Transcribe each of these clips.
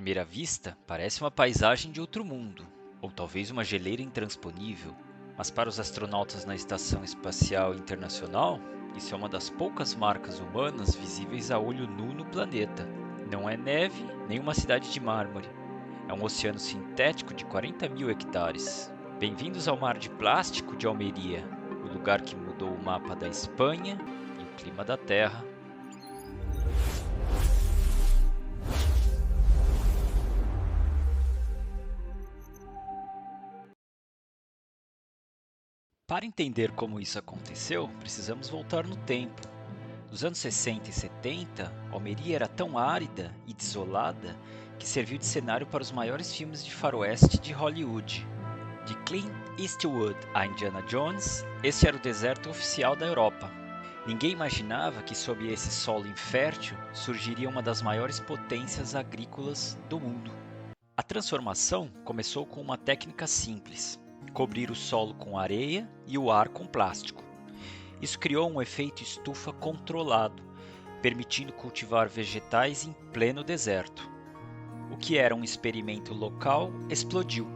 primeira vista, parece uma paisagem de outro mundo, ou talvez uma geleira intransponível. Mas para os astronautas na Estação Espacial Internacional, isso é uma das poucas marcas humanas visíveis a olho nu no planeta. Não é neve, nem uma cidade de mármore. É um oceano sintético de 40 mil hectares. Bem-vindos ao Mar de Plástico de Almeria, o lugar que mudou o mapa da Espanha e o clima da Terra. Para entender como isso aconteceu, precisamos voltar no tempo. Nos anos 60 e 70, Almeria era tão árida e desolada que serviu de cenário para os maiores filmes de faroeste de Hollywood. De Clint Eastwood a Indiana Jones, esse era o deserto oficial da Europa. Ninguém imaginava que sob esse solo infértil surgiria uma das maiores potências agrícolas do mundo. A transformação começou com uma técnica simples: cobrir o solo com areia e o ar com plástico. Isso criou um efeito estufa controlado, permitindo cultivar vegetais em pleno deserto. O que era um experimento local explodiu.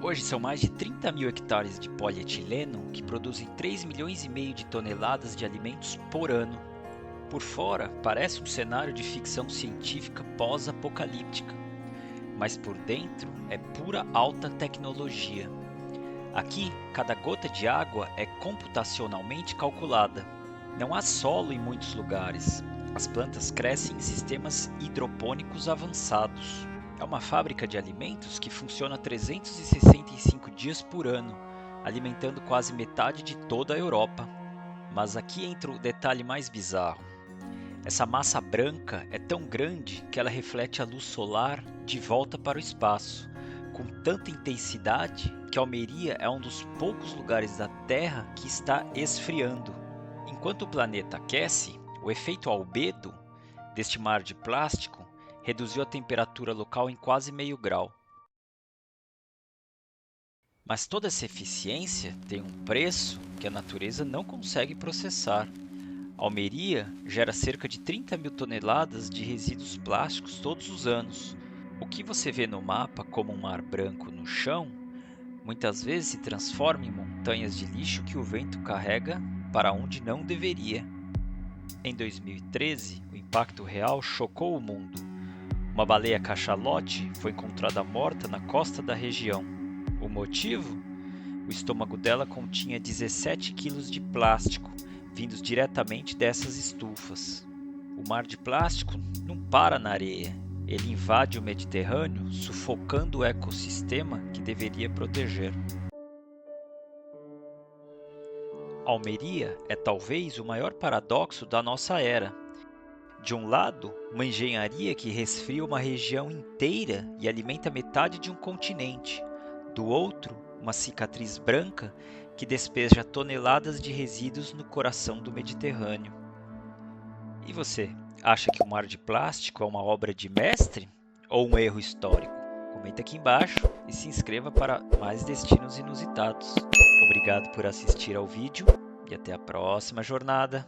Hoje são mais de 30 mil hectares de polietileno que produzem 3,5 milhões de toneladas de alimentos por ano. Por fora, parece um cenário de ficção científica pós-apocalíptica, mas por dentro é pura alta tecnologia. Aqui, cada gota de água é computacionalmente calculada. Não há solo em muitos lugares. As plantas crescem em sistemas hidropônicos avançados. É uma fábrica de alimentos que funciona 365 dias por ano, alimentando quase metade de toda a Europa. Mas aqui entra o detalhe mais bizarro. Essa massa branca é tão grande que ela reflete a luz solar de volta para o espaço, com tanta intensidade que Almeria é um dos poucos lugares da Terra que está esfriando. Enquanto o planeta aquece, o efeito albedo deste mar de plástico reduziu a temperatura local em quase meio grau. Mas toda essa eficiência tem um preço que a natureza não consegue processar. Almeria gera cerca de 30 mil toneladas de resíduos plásticos todos os anos. O que você vê no mapa como um mar branco no chão, muitas vezes se transforma em montanhas de lixo que o vento carrega para onde não deveria. Em 2013, o impacto real chocou o mundo. Uma baleia cachalote foi encontrada morta na costa da região. O motivo? O estômago dela continha 17 quilos de plástico, vindos diretamente dessas estufas. O mar de plástico não para na areia. Ele invade o Mediterrâneo, sufocando o ecossistema que deveria proteger. Almeria é talvez o maior paradoxo da nossa era. De um lado, uma engenharia que resfria uma região inteira e alimenta metade de um continente. Do outro, uma cicatriz branca que despeja toneladas de resíduos no coração do Mediterrâneo. E você, acha que o mar de plástico é uma obra de mestre ou um erro histórico? Comenta aqui embaixo e se inscreva para mais destinos inusitados. Obrigado por assistir ao vídeo e até a próxima jornada.